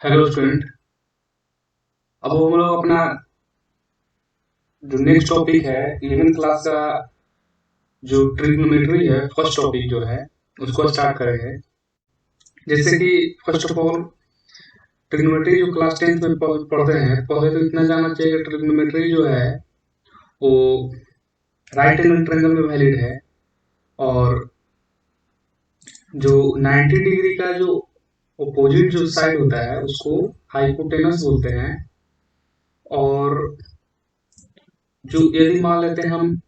Hello student. अब हम लोग अपना जो नेक्स्ट टॉपिक है 11th क्लास का जो ट्रिग्नोमेट्री है, फर्स्ट टॉपिक जो है उसको स्टार्ट करेंगे। जैसे कि फर्स्ट ऑफ ऑल ट्रिग्नोमेट्री जो क्लास 10th में पढ़ते हैं, पहले तो इतना जानना चाहिए कि ट्रिग्नोमेट्री जो है वो राइट एंगल ट्रायंगल में वैलिड है। और जो 90 डिग्री का जो अपोजिट जो साइड होता है उसको हाइपोटेनस बोलते हैं। और जो यदि मान लेते हैं हम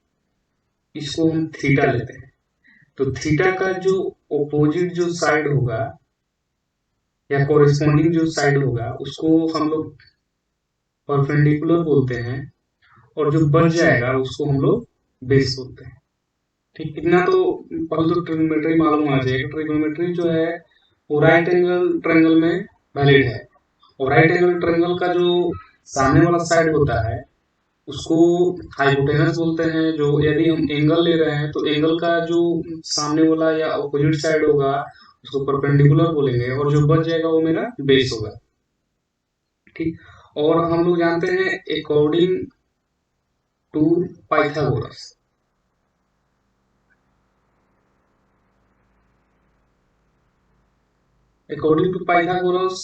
इसको हम थीटा लेते हैं, तो थीटा का जो ओपोजिट जो साइड होगा या कोरिस्पोंडिंग जो साइड होगा उसको हम लोग परपेंडिकुलर बोलते हैं। और जो बच जाएगा उसको हम लोग बेस बोलते हैं। ठीक, इतना तो पहले तो ट्रिग्नोमेट्री मालूम होना चाहिए कि ट्रिग्नोमेट्री जो है वो राइट एंगल ट्रायंगल में वैलिड है। और राइट एंगल ट्रायंगल का जो सामने वाला साइड होता है उसको हाइपोटेनस बोलते हैं। जो यदि हम एंगल ले रहे हैं तो एंगल का जो सामने वाला या अपोजिट साइड होगा उसको परपेंडिकुलर बोलेंगे, और जो बच जाएगा वो मेरा बेस होगा। ठीक, और हम लोग जानते हैं according to Pythagoras, according to Pythagoras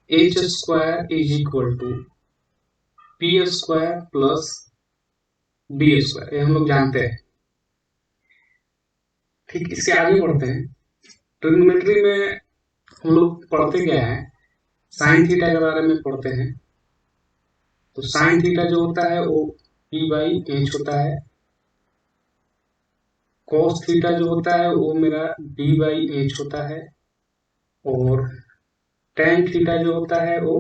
H square is equal to P square plus B square, ये हम लोग जानते हैं। ठीक, इसके आगे बढ़ते हैं। ट्रिग्नोमेट्री में हम लोग पढ़ते क्या है, साइन थीटा के बारे में पढ़ते हैं। तो साइन थीटा जो होता है वो पी बाई एच होता है। कॉस थीटा जो होता है वो मेरा बी बाई एच होता है। और टेन थीटा जो होता है वो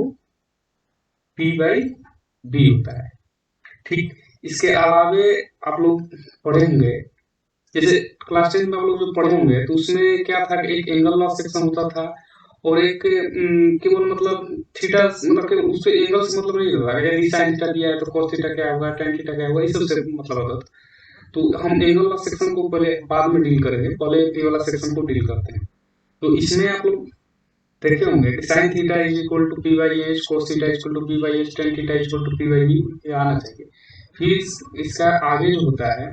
पी बाई बी होता है। ठीक, इसके अलावे आप लोग पढ़े होंगे, जैसे क्लास 10 में आप लोग जो पढ़े होंगे तो उसमें क्या था कि एक एंगल लॉ सेक्शन होता था। और एक केवल मतलब थीटा, मतलब कि उसके एंगल से मतलब नहीं होता, यदि साइन थीटा दिया है तो cos थीटा क्या होगा, tan थीटा क्या होगा, इस सब से मतलब होता था। तो हम एंगल वाला सेक्शन को पहले बाद में डील करेंगे, पहले ये वाला सेक्शन को डील करते हैं। तो इसमें आप लोग देखे होंगे कि sine theta is equal to P by H, cos theta is equal to P by H, tan theta is equal to P by B, ये आना चाहिए। फिर इसका आगे जो होता है,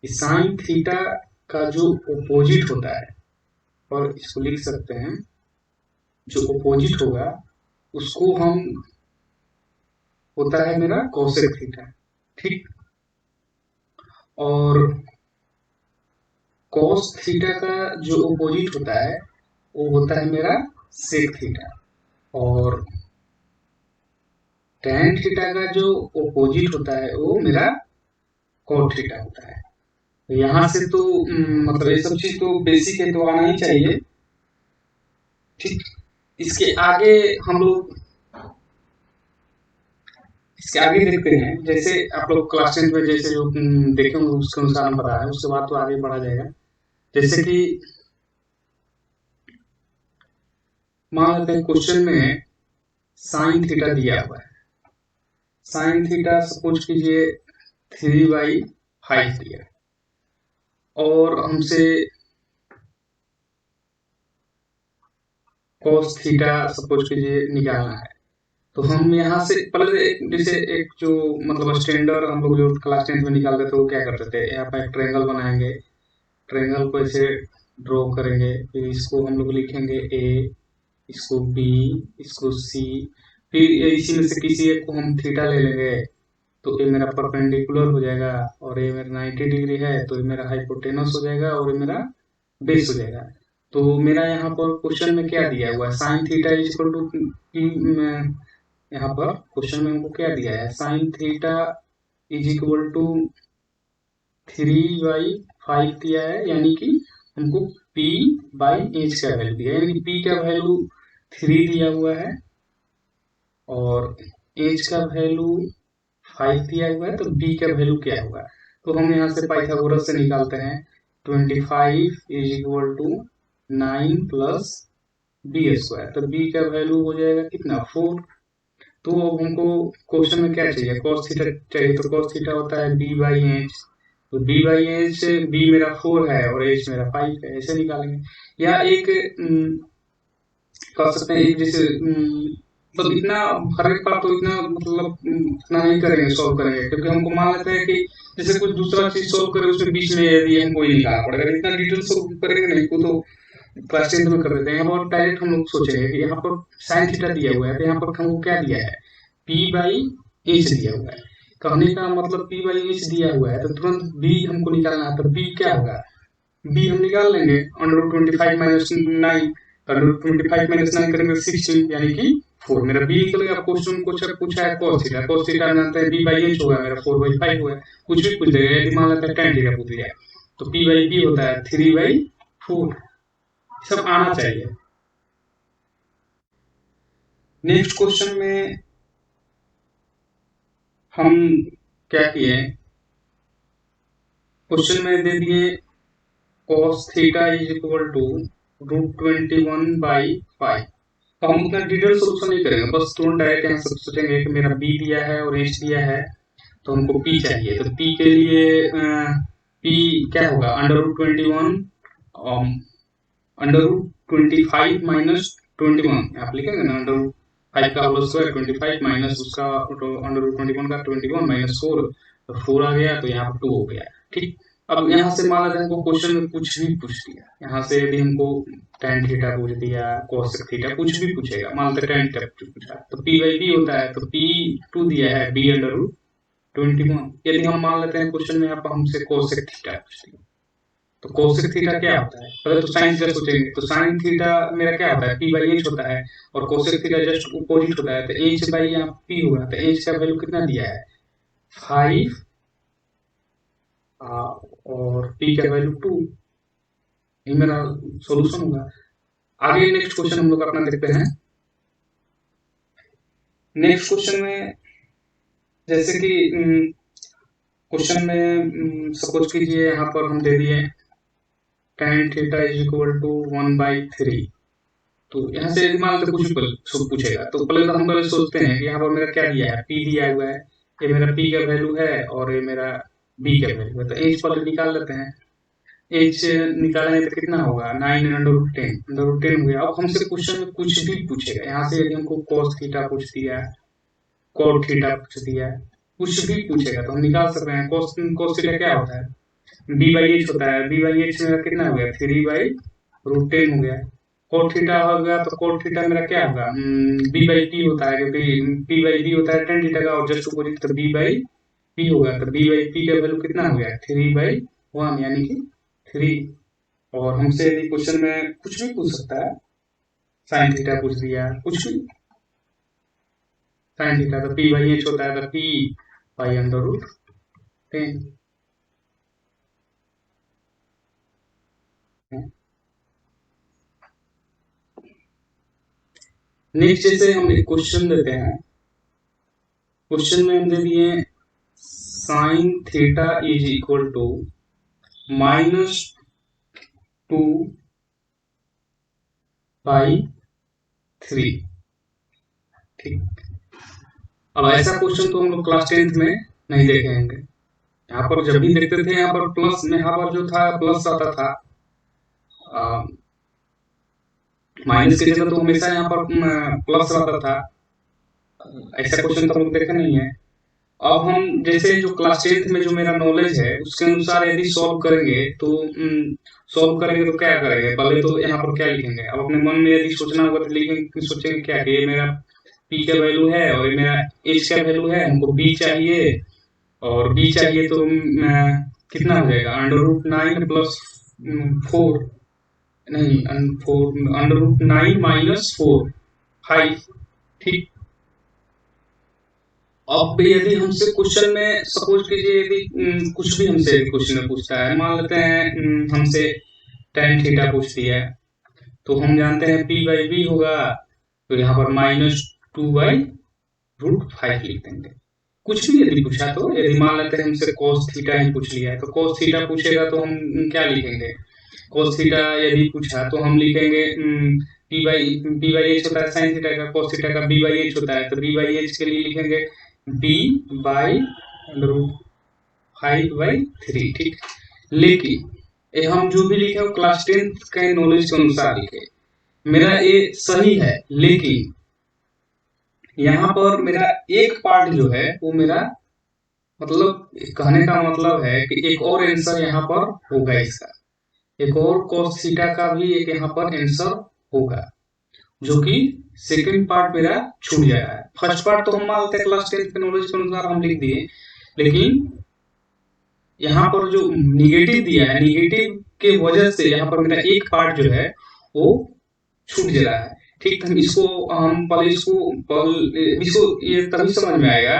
साइन थीटा का जो अपोजिट होता है, और इसको लिख सकते हैं, जो अपोजिट होगा उसको हम होता है मेरा कोसेक थीटा। ठीक, और cos थीटा का जो अपोजिट होता है वो होता है मेरा सेक थीटा। और tan थीटा का जो अपोजिट होता है वो मेरा cot थीटा होता है। तो यहाँ से तो मतलब ये सब चीज तो बेसिक है, तो आना ही चाहिए। ठीक, इसके आगे हम लोग इसके आगे देखते हैं। जैसे आप लोग क्लास 10 में जैसे जो देखे होंगे उसके अनुसार हम बता रहे हैं, उसके बाद तो आगे बढ़ा जाएगा। जैसे कि मान लेते हैं क्वेश्चन में साइन थीटा दिया हुआ है। साइन थीटा सपोज कीजिए 3/5 दिया, और हमसे cos थीटा सपोज कीजिए निकालना है। तो हम यहाँ से पहले जैसे एक जो मतलब स्टैंडर्ड हम लोग जो क्लास 10 में निकालते थे वो क्या करते थे, यहाँ पर एक ट्रायंगल बनाएंगे, ट्रायंगल को ऐसे ड्रॉ करेंगे, फिर इसको हम लोग लिखेंगे ए, इसको बी, इसको सी, फिर इसी में से किसी एक को हम थीटा ले लेंगे। तो ये मेरा परपेंडिकुलर हो जाएगा, और ये मेरा 90 डिग्री है तो ये मेरा हाइपोटेनस हो जाएगा, और ये मेरा बेस हो जाएगा। तो मेरा यहाँ पर क्वेश्चन में क्या दिया हुआ है, sine theta is equal to P. यहाँ पर क्वेश्चन में हमको क्या दिया है, sine theta is equal to 3/5 दिया है, यानी कि हमको p बाई एच का वैल्यू दिया है, यानी कि p का वैल्यू 3 दिया हुआ है और h का वैल्यू 5 दिया हुआ है, तो b का वैल्यू क्या होगा। तो हम यहाँ से पाइथागोरस से निकालते हैं। 25 is equal to 9 plus B square, तो b का वैल्यू हो जाएगा कितना, 4। तो अब हमको क्वेश्चन में क्या चाहिए, cos थीटा चाहिए, तो cos थीटा होता है b बाई एच। तो b बाई एच, b मेरा 4 है और h मेरा 5 है, ऐसे निकालेंगे। या एक कर सकते हैं। एक जैसे मतलब इतना हर एक बार तो इतना मतलब इतना नहीं करेंगे, सॉल्व करेंगे, क्योंकि हमको मान लेते हैं कि जैसे कुछ दूसरा चीज सॉल्व करे उसमें बीच में यदि हमको ही निकालना पड़ेगा, इतना डिटेल सॉल्व करेंगे नहीं को तो क्लास 10th में कर देते हैं। यहाँ पर डायरेक्ट हम लोग सोचेंगे कि यहाँ पर साइन थीटा दिया हुआ है, तो यहाँ पर हमको क्या दिया है, पी बाई एच दिया हुआ है। कहने का मतलब पी बाई एच दिया हुआ है तो तुरंत बी हमको निकालना है, तो बी क्या होगा, बी हम निकाल लेंगे under root 25 minus 9, under root 25 minus 9 करेंगे 16 यानी कि 4, मेरा बी निकल गया। क्वेश्चन को पूछा है cos थीटा, cos थीटा जानते हैं बी बाई एच होगा, मेरा 4/5 होगा। कुछ भी पूछ देगा, यदि मान लेते हैं tan थीटा पूछ दिया तो पी बाई बी होता है 3/4, सब आना चाहिए। नेक्स्ट क्वेश्चन में हम क्या किए, क्वेश्चन में दे दिए cos theta is equal to √21/5। तो हम उतना डिटेल सोल्यूशन नहीं करेंगे, बस तुरंत डायरेक्ट यहाँ से सोचेंगे कि मेरा बी दिया है और एच दिया है, तो हमको पी चाहिए। तो पी के लिए पी क्या होगा, अंडर रूट 25 माइनस 21 आप लिखेंगे ना, अंडर रूट 5 का होल स्क्वायर 25 माइनस उसका अंडर रूट 21 का 21 माइनस 4, तो 4 आ गया, तो यहाँ पर 2 हो गया। ठीक, अब यहाँ से मान लेते हैं हमको क्वेश्चन में कुछ भी पूछ दिया, यहाँ से यदि हमको tan थीटा पूछ दिया, cos थीटा कुछ भी पूछेगा, मान लेते हैं tan थीटा पूछा तो p बाई b होता है, तो p2 दिया है b अंडर रूट 21। यदि हम मान लेते हैं क्वेश्चन में यहाँ पर हमसे cos थीटा पूछ दिया, तो कोसेक थीटा क्या होता है, पहले तो साइन थीटा सोचेंगे, तो साइन थीटा मेरा क्या होता है, पी बाई एच होता है, और कोसेक थीटा जस्ट अपोजिट होता है, तो एच बाई यहाँ पी होगा, तो एच का वैल्यू कितना दिया है 5 और पी का वैल्यू 2, ये मेरा सॉल्यूशन होगा। आगे नेक्स्ट क्वेश्चन हम लोग अपना देखते हैं। नेक्स्ट क्वेश्चन में जैसे कि क्वेश्चन में सपोज कीजिए यहाँ पर हम दे दिए tan theta is equal to 1/3, तो यहाँ से मान लेते कुछ भी पूछेगा, तो पहले तो हम पहले सोचते हैं कि यहाँ पर मेरा क्या दिया है, पी दिया हुआ है, ये मेरा पी का वैल्यू है और ये मेरा बी का वैल्यू है, तो एच पहले निकाल लेते हैं। एच निकालेंगे तो कितना होगा 9 अंडर रूट 10 हो गया। अब हमसे क्वेश्चन में कुछ भी पूछेगा, यहाँ से यदि हमको cos थीटा पूछ दिया, cot थीटा पूछ दिया, कुछ भी पूछेगा तो हम निकाल सकते हैं। cos थीटा क्या होता है, बी बाई एच होता है, बी बाई एच मेरा कितना हो गया 3/√10 हो गया। cot थीटा हो गया तो cot थीटा मेरा क्या होगा, बी बाई पी होता है, क्योंकि पी बाई बी होता है tan थीटा का, और जस्ट अपोजिट तो बी बाई पी होगा, तो बी बाई पी का वैल्यू कितना हो गया 3/1 यानी कि 3। और हमसे यदि क्वेश्चन में कुछ भी पूछ सकता है, साइन थीटा पूछ दिया, कुछ भी साइन थीटा, तो पी बाई एच होता है, तो P by under root 10। Next जैसे हम एक क्वेश्चन देते हैं, क्वेश्चन में हम दे दिए sine theta is equal to -2/3। ठीक, अब ऐसा क्वेश्चन तो हम लोग क्लास 10th में नहीं देखे होंगे। यहाँ पर जब भी देखते थे, यहाँ पर प्लस में, यहाँ पर जो था प्लस आता था, माइनस की जगह तो हमेशा यहाँ पर प्लस रहता था। ऐसा क्वेश्चन तो हम लोग देखे नहीं है। अब हम जैसे जो क्लास 10th में जो मेरा नॉलेज है उसके अनुसार यदि सॉल्व करेंगे तो क्या करेंगे, पहले तो यहाँ पर क्या लिखेंगे, अब अपने मन में यदि सोचना होगा तो लिखेंगे, सोचेंगे क्या कि ये मेरा पी का वैल्यू है और ये मेरा एच का वैल्यू है, हमको बी चाहिए, और बी चाहिए तो कितना हो जाएगा अंडर रूट 9 प्लस 4, नहीं अंडर रूट 9 माइनस 4 5। ठीक, अब यदि हमसे क्वेश्चन में सपोज कीजिए यदि कुछ भी हमसे क्वेश्चन में पूछता है, मान लेते हैं हमसे tan थीटा पूछ दिया है, तो हम जानते हैं p बाई बी होगा, तो यहाँ पर -2/√5 लिख देंगे। कुछ भी यदि पूछा, तो यदि मान लेते हैं हमसे cos थीटा ही पूछ लिया है, तो cos थीटा पूछेगा तो हम क्या लिखेंगे, cos थीटा यदि पूछा तो हम लिखेंगे p बाई एच होता है साइन थीटा का, cos थीटा का b बाई एच होता है, तो b बाई एच के लिए लिखेंगे b/5/3। ठीक, लेकिन हम जो भी लिखे वो क्लास 10th के नॉलेज के अनुसार लिखे। मेरा ये सही है, लेकिन यहाँ पर मेरा एक पार्ट जो है वो मेरा मतलब कहने का मतलब है कि एक और आंसर यहाँ पर होगा इसका, एक और cos थीटा का भी एक यहाँ पर आंसर होगा, जो कि सेकंड पार्ट मेरा छूट जाएगा। फर्स्ट पार्ट तो हम मान लेते हैं क्लास 10 के नॉलेज के अनुसार हम लिख दिए, लेकिन यहाँ पर जो निगेटिव दिया है, निगेटिव के वजह से यहाँ पर मेरा एक पार्ट जो है वो छूट जा रहा है। ठीक, हम इसको पहले इसको ये तभी समझ में आएगा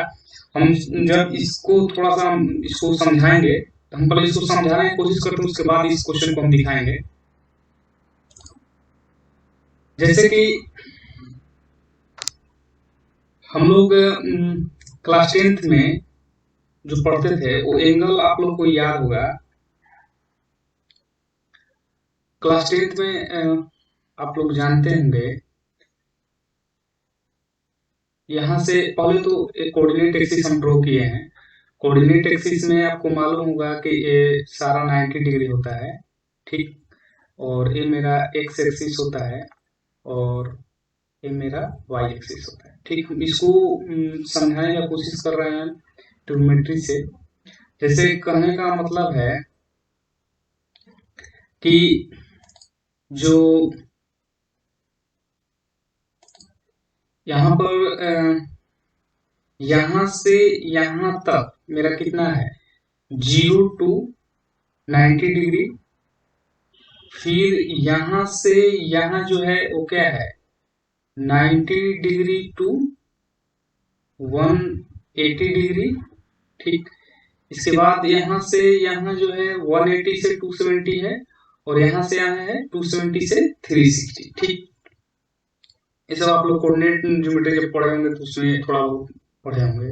हम जब इसको थोड़ा सा हम इसको समझाएंगे। हम पहले इसको समझाने की कोशिश करते हैं, उसके बाद इस क्वेश्चन को हम दिखाएंगे। जैसे कि हम लोग क्लास 10th में जो पढ़ते थे वो एंगल आप लोग को याद होगा। क्लास 10th में आप लोग जानते होंगे, यहाँ से पहले तो एक कोऑर्डिनेट एक्सिस हम ड्रॉ किए हैं। कोऑर्डिनेट एक्सिस में आपको मालूम होगा कि ये सारा 90 डिग्री होता है, ठीक, और ये मेरा एक्स एक्सिस होता है और ये मेरा वाई एक्सिस होता है। ठीक, हम इसको समझाने की कोशिश कर रहे हैं ट्रिग्नोमेट्री से। जैसे कहने का मतलब है कि जो यहाँ पर यहाँ से यहाँ तक मेरा कितना है, 0 to 90 डिग्री। फिर यहाँ से यहाँ जो है वो क्या है, 90 डिग्री टू 180 डिग्री। ठीक, इसके बाद यहाँ से यहाँ जो है 180 से 270 है, और यहाँ से यहाँ है 270 से 360। ठीक, ये सब आप लोग कोऑर्डिनेट ज्योमेट्री जब पढ़े होंगे तो उसमें थोड़ा बहुत पढ़े होंगे,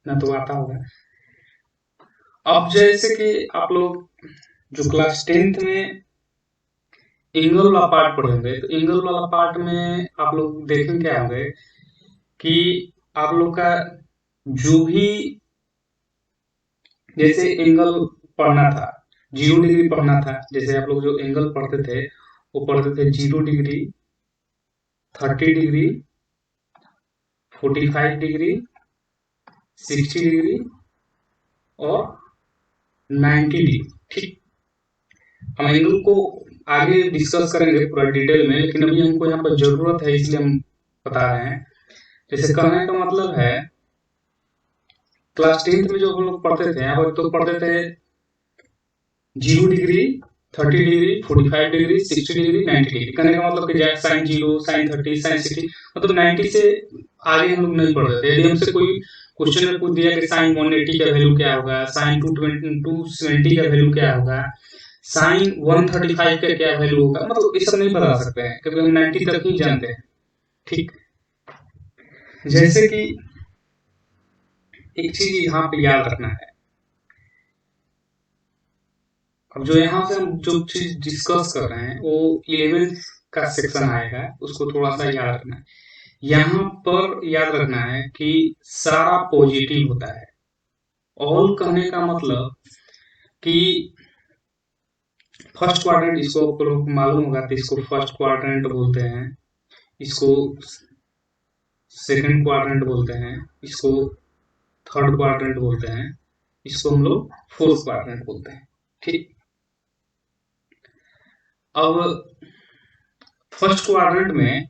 ना तो आता होगा। अब जैसे कि आप लोग जो क्लास 10th में एंगल वाला पार्ट पढ़े होंगे, तो एंगल वाला पार्ट में आप लोग देखेंगे क्या होंगे कि आप लोग का जो भी जैसे एंगल पढ़ना था, 0 डिग्री पढ़ना था। जैसे आप लोग जो एंगल पढ़ते थे वो पढ़ते थे 0 डिग्री, 30 डिग्री, 45 डिग्री, 60 डिग्री और 90 डिग्री। ठीक, हम एंगल को आगे डिस्कस करेंगे पूरा डिटेल में, लेकिन अभी हमको यहाँ पर जरूरत है इसलिए हम बता रहे हैं। जैसे कहने का मतलब है क्लास 10th में जो हम लोग पढ़ते थे, यहाँ पर तो पढ़ते थे 0 degree, 30 degree, 45 degree, 60 degree, 90 degree. कहने का मतलब कि साइन 0, साइन 30, साइन 60, मतलब 90 से आगे हम लोग नहीं पढ़ते थे। यदि हमसे कोई क्वेश्चन में पूछ दिया कि साइन 180 का वैल्यू क्या होगा, साइन 270 का वैल्यू क्या होगा, साइन 135 का क्या वैल्यू होगा, मतलब ये सब नहीं बता सकते हैं क्योंकि हम 90 तक ही जानते हैं। ठीक, जैसे कि एक चीज यहाँ पे याद रखना है, अब जो यहाँ से हम जो चीज डिस्कस कर रहे हैं वो 11th का सेक्शन आएगा, उसको थोड़ा सा याद रखना है। यहाँ पर याद रखना है कि सारा पॉजिटिव होता है। ऑल कहने का मतलब कि फर्स्ट क्वाड्रेंट, इसको आप लोगों को मालूम होगा तो इसको फर्स्ट क्वाड्रेंट बोलते हैं, इसको सेकंड क्वाड्रेंट बोलते हैं, इसको थर्ड क्वाड्रेंट बोलते हैं, इसको हम लोग फोर्थ क्वाड्रेंट बोलते हैं। ठीक, अब फर्स्ट क्वाड्रेंट में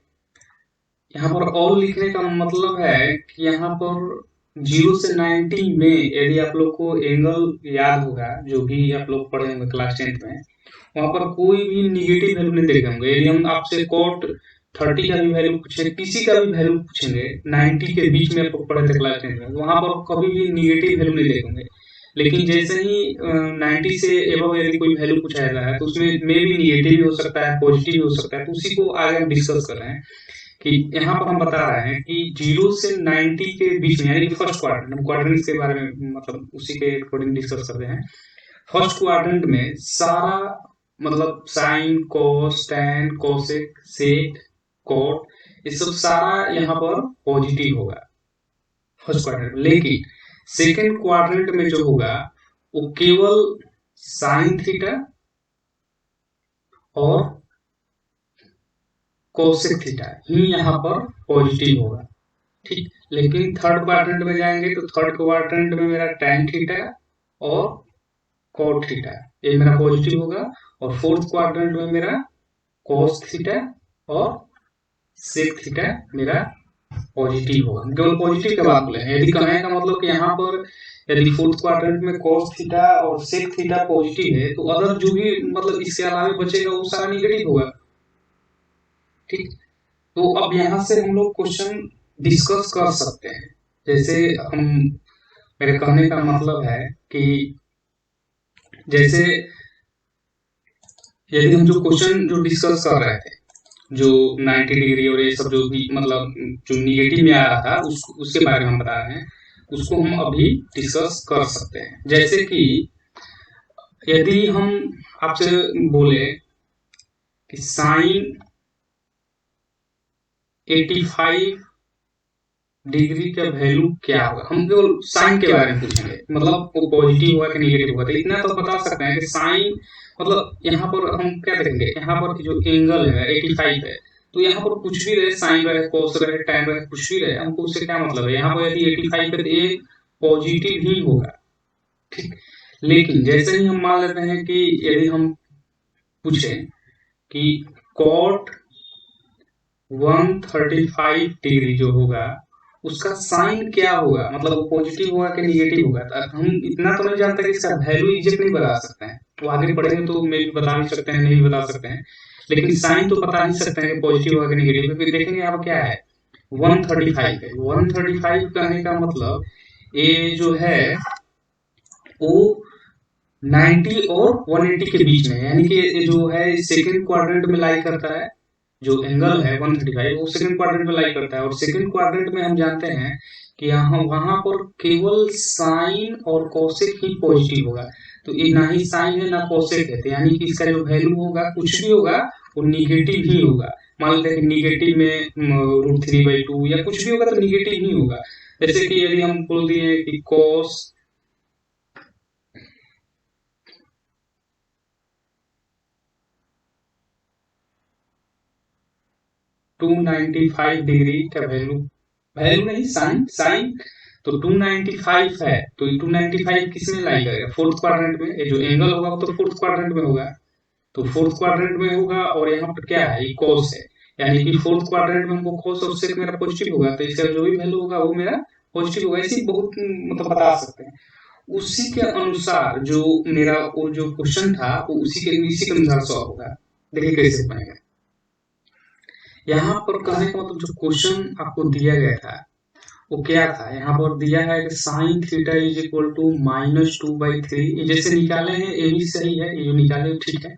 यहाँ पर ऑल लिखने का मतलब है कि यहाँ पर 0 से 90 में यदि आप लोग को एंगल याद होगा, जो भी आप लोग पढ़े होंगे क्लास 10th में, वहां पर कोई भी निगेटिव वैल्यू नहीं देखे होंगे। यदि हम आपसे कॉट 30 का भी वैल्यू पूछेंगे, किसी का भी वैल्यू पूछेंगे 90 के बीच में आप लोग पढ़े थे क्लास 10th में, वहां पर कभी भी निगेटिव वैल्यू नहीं देखेंगे। लेकिन जैसे ही 90 से एबव यदि कोई वैल्यू पूछा जाता है तो उसमें मे भी निगेटिव भी हो सकता है, पॉजिटिव भी हो सकता है। तो उसी को आगे हम डिस्कस कर रहे हैं कि यहाँ पर हम बता रहे हैं कि 0 से 90 के बीच में, यानी कि फर्स्ट क्वाड्रेंट, हम क्वाड्रेंट के बारे में मतलब उसी के अकॉर्डिंग डिस्कस कर रहे हैं। फर्स्ट क्वाड्रेंट में सारा मतलब साइन, कोस, टैन, कोसेक, सेक, कॉट, ये सब सारा यहाँ पर पॉजिटिव होगा फर्स्ट क्वाड्रेंट में। लेकिन सेकंड क्वाड्रेंट में जो होगा वो केवल साइन थीटा और कोसेक थीटा ही यहाँ पर पॉजिटिव होगा, ठीक। लेकिन थर्ड क्वाड्रेंट में जाएंगे तो थर्ड क्वाड्रेंट में मेरा टैन थीटा और कॉट थीटा ये मेरा पॉजिटिव होगा, और फोर्थ क्वाड्रेंट में मेरा कॉस थीटा और सेक थीटा मेरा पॉजिटिव होगा। केवल पॉजिटिव की बात बोले, यदि कहने का मतलब कि यहाँ पर यदि फोर्थ क्वाड्रेंट में cos थीटा और sec थीटा पॉजिटिव है तो अदर जो भी मतलब इसके अलावा बचेगा वो सारा निगेटिव होगा, ठीक। तो अब यहाँ से हम लोग क्वेश्चन डिस्कस कर सकते हैं। जैसे हम, मेरे कहने का मतलब है कि जैसे यदि हम जो क्वेश्चन जो डिस्कस कर रहे थे, जो 90 डिग्री और ये सब जो भी मतलब जो निगेटिव में आ रहा था उसके बारे में हम बता रहे हैं, उसको हम अभी डिस्कस कर सकते हैं। जैसे कि यदि हम आपसे बोले कि साइन 85 डिग्री का वैल्यू क्या होगा, हम केवल साइन के बारे में पूछेंगे, मतलब वो पॉजिटिव होगा कि नेगेटिव होगा। तो इतना तो बता सकते हैं कि साइन मतलब यहाँ पर हम क्या देखेंगे, यहाँ पर जो एंगल है 85 है, तो यहाँ पर कुछ भी रहे, साइन रहे, कोस रहे, टैन रहे, कुछ भी रहे, हमको उससे क्या मतलब है। यहाँ पर यदि 85 है तो ये पॉजिटिव ही होगा, ठीक। लेकिन जैसे ही हम मान लेते हैं कि यदि हम पूछे कि कॉट 135 डिग्री जो होगा उसका साइन क्या होगा, मतलब वो पॉजिटिव होगा कि नेगेटिव होगा। तो हम इतना तो नहीं जानते कि इसका वैल्यू एग्जैक्ट नहीं बता सकते हैं, तो आगे पढ़ेंगे तो मे भी बता भी सकते हैं, नहीं बता सकते हैं, लेकिन साइन तो बता ही सकते हैं कि पॉजिटिव होगा कि नेगेटिव। क्योंकि देखेंगे यहाँ क्या है, 135 है, 135 कहने का मतलब ये जो है वो 90 और 180 के बीच में, यानी कि ये जो है सेकंड क्वाड्रेंट में लाई करता है। जो एंगल है 135 वो सेकंड क्वाड्रेंट में लाई करता है, और सेकंड क्वाड्रेंट में हम जानते हैं कि यहाँ वहां पर केवल साइन और कोसेक ही पॉजिटिव होगा। तो ये ना ही साइन है ना कोसेक है, तो यानी कि इसका जो वैल्यू होगा कुछ भी होगा वो निगेटिव ही होगा। मान लेते हैं कि निगेटिव में √3/2 या कुछ भी होगा तो निगेटिव ही होगा। जैसे कि यदि हम बोल दिए कि cos 295 डिग्री का वैल्यू, वैल्यू नहीं साइन, साइन तो 295 है, तो 295 किस में लाई करेगा, फोर्थ क्वाड्रेंट में। ये जो एंगल होगा वो तो फोर्थ क्वाड्रेंट में होगा, तो फोर्थ क्वाड्रेंट में होगा, और यहाँ पर क्या है, ये cos है, यानी कि फोर्थ क्वाड्रेंट में हमको cos और sec मेरा पॉजिटिव होगा, तो इसका जो भी वैल्यू होगा वो मेरा पॉजिटिव होगा। ऐसी बहुत मतलब बता सकते हैं। उसी के अनुसार जो मेरा वो जो क्वेश्चन था वो इसी के अनुसार सॉल्व होगा। देखिए कैसे बनेगा। यहाँ पर कहने का मतलब जो क्वेश्चन आपको दिया गया था वो क्या था, यहाँ पर दिया है कि sine theta is equal to -2/3। ये जैसे निकाले हैं ये भी सही है, ये जो निकाले ठीक है।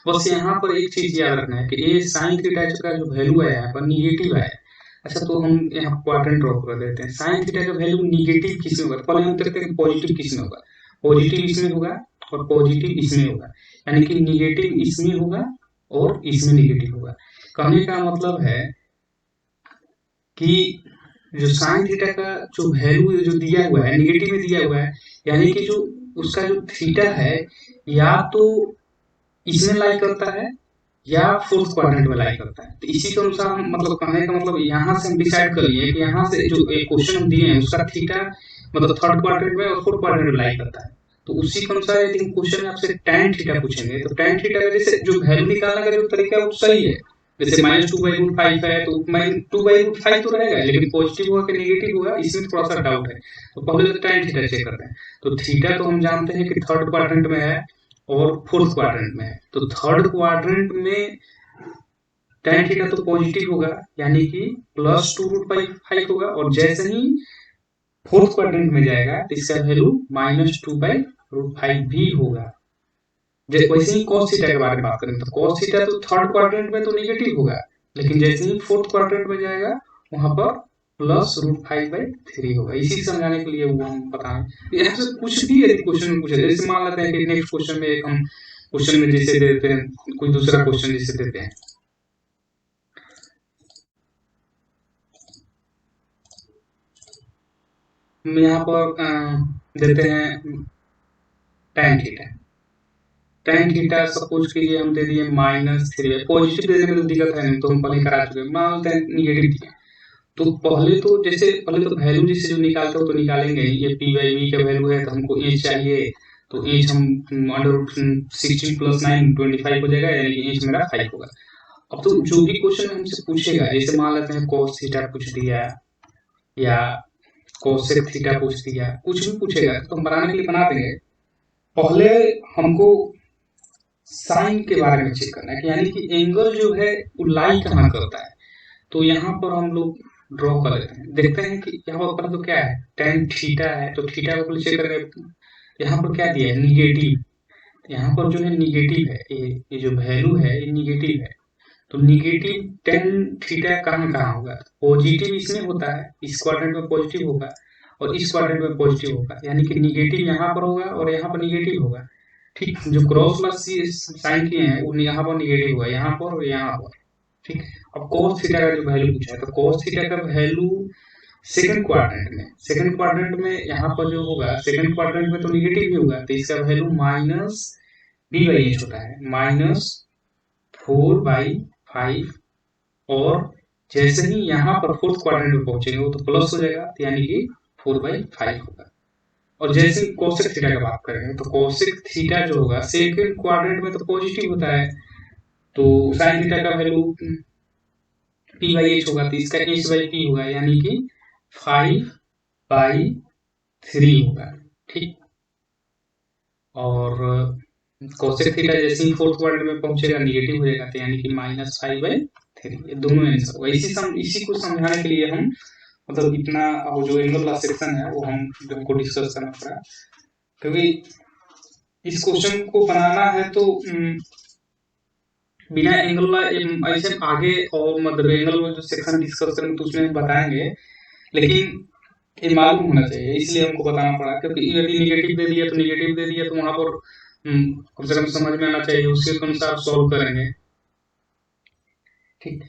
बस यहाँ पर एक चीज याद रखना है कि ये साइन थीटा का जो वैल्यू है यहाँ पर निगेटिव है। अच्छा, तो हम यहाँ क्वाड्रेंट ड्रॉ कर देते हैं। साइन थीटा का वैल्यू निगेटिव किस में होगा, तो पहले हम देखते हैं पॉजिटिव किस में होगा। पॉजिटिव इसमें होगा और पॉजिटिव इसमें होगा, यानी कि निगेटिव इसमें होगा और इसमें निगेटिव होगा। कहने का मतलब है कि जो साइन थीटा का जो वैल्यू जो दिया हुआ है निगेटिव में दिया हुआ है, यानी कि जो उसका जो थीटा है या तो इसमें लाई करता है या फोर्थ क्वाड्रेंट में लाई करता है। तो इसी के अनुसार हम मतलब कहने का मतलब यहाँ से हम डिसाइड कर लिए कि यहाँ से जो क्वेश्चन हम दिए हैं उसका थीटा मतलब थर्ड क्वाड्रेंट में और फोर्थ क्वाड्रेंट में लाई करता है। तो उसी के अनुसार यदि क्वेश्चन में आपसे tan थीटा पूछेंगे तो tan थीटा का जैसे जो वैल्यू निकालने का जो तरीका है वो सही है। जैसे -2/√5 है तो -2/√5 तो रहेगा, लेकिन पॉजिटिव होगा कि नेगेटिव होगा इसमें थोड़ा सा डाउट है। तो पहले तो tan थीटा चेक करते हैं। तो थीटा तो हम जानते हैं कि थर्ड क्वाड्रेंट में है और फोर्थ क्वाड्रेंट में है, तो थर्ड क्वाड्रेंट में tan थीटा तो पॉजिटिव होगा, यानी कि +2√5 होगा, और जैसे ही फोर्थ क्वाड्रेंट में जाएगा तो इसका वैल्यू -2/√5 भी होगा। वैसे ही cos थीटा के बारे में बात करें तो cos थीटा तो थर्ड क्वाड्रेंट में तो नेगेटिव होगा, लेकिन जैसे ही फोर्थ क्वाड्रेंट में जाएगा वहां पर +√5/3 होगा। इसी समझाने के लिए वो हम बताएं। यहाँ से कुछ भी यदि क्वेश्चन में पूछे, जैसे मान लेते हैं कि नेक्स्ट क्वेश्चन में एक हम क्वेश्चन में जैसे देते हैं, कोई दूसरा क्वेश्चन जैसे देते हैं, हम यहाँ पर देते हैं tan theta. tan theta suppose कीजिए हम दे दिए -3, पॉजिटिव देने में तो दिक्कत है नहीं, तो हम पहले करा चुके हैं। मान लेते हैं निगेटिव दिया, तो पहले तो वैल्यू जैसे जो निकालते हो तो निकालेंगे ही। ये पी बाई वी का वैल्यू है तो हमको एच चाहिए, तो एच हम √16 + 9 25 हो जाएगा, यानी कि एच मेरा 5 होगा। अब तो जो भी क्वेश्चन हमसे पूछेगा, जैसे मान लेते हैं cos थीटा पूछ दिया या cosec थीटा पूछ दिया, कुछ भी पूछेगा तो हम बनाने के लिए बना देंगे। पहले हमको साइन के बारे में चेक करना है कि यानी कि एंगल जो है वो लाई कहाँ करता है। तो यहाँ पर हम लोग ड्रॉ कर लेते हैं, देखते हैं कि यहाँ पर तो क्या है, tan थीटा है, तो थीटा को चेक करेंगे। यहाँ पर क्या दिया है, निगेटिव। यहाँ पर जो है निगेटिव है, ये जो वैल्यू है ये निगेटिव है, तो निगेटिव tan थीटा कहाँ कहाँ होगा, पॉजिटिव इसमें होता है, इस क्वाड्रेंट में पॉजिटिव होगा और इस क्वाड्रेंट में पॉजिटिव होगा, यानी कि निगेटिव यहाँ पर होगा और यहाँ पर निगेटिव होगा। ठीक, जो क्रॉस प्लस साइन किए हैं वो यहाँ पर निगेटिव होगा, यहाँ पर और यहाँ पर। ठीक, अब cos थीटा का जो वैल्यू पूछा है, तो cos थीटा का वैल्यू सेकंड क्वाड्रेंट में यहाँ पर जो होगा, सेकंड क्वाड्रेंट में तो निगेटिव ही होगा, तो इसका वैल्यू -b/h होता है, -4/5। और जैसे ही यहाँ पर फोर्थ क्वाड्रेंट में पहुंचेंगे वो तो प्लस हो जाएगा, तो यानी कि 4/5 होगा। और जैसे कोसेक थीटा की बात करेंगे तो कोसेक थीटा जो होगा सेकंड क्वाड्रेंट में तो पॉजिटिव होता है, तो साइन थीटा का वैल्यू p/h होगा, तो इसका h/p होगा, यानी कि 5/3 होगा। ठीक, और कोसेक थीटा जैसे ही फोर्थ क्वाड्रेंट में पहुंचेगा निगेटिव हो जाएगा, तो यानी कि -5/3। ये दोनों आंसर होगा। इसी को समझाने के लिए हम मतलब इतना जो एंगल वाला सेक्शन है वो हमको डिस्कस करना पड़ा, क्योंकि इस क्वेश्चन को बनाना है तो बिना एंगल वाला ऐसे आगे और मतलब एंगल वाला जो सेक्शन डिस्कस करेंगे तो उसमें बताएंगे, लेकिन ये मालूम होना चाहिए, इसलिए हमको बताना पड़ा। क्योंकि यदि निगेटिव दे दिया तो वहां पर कम से कम समझ में आना चाहिए, उसके अनुसार सॉल्व करेंगे। ठीक।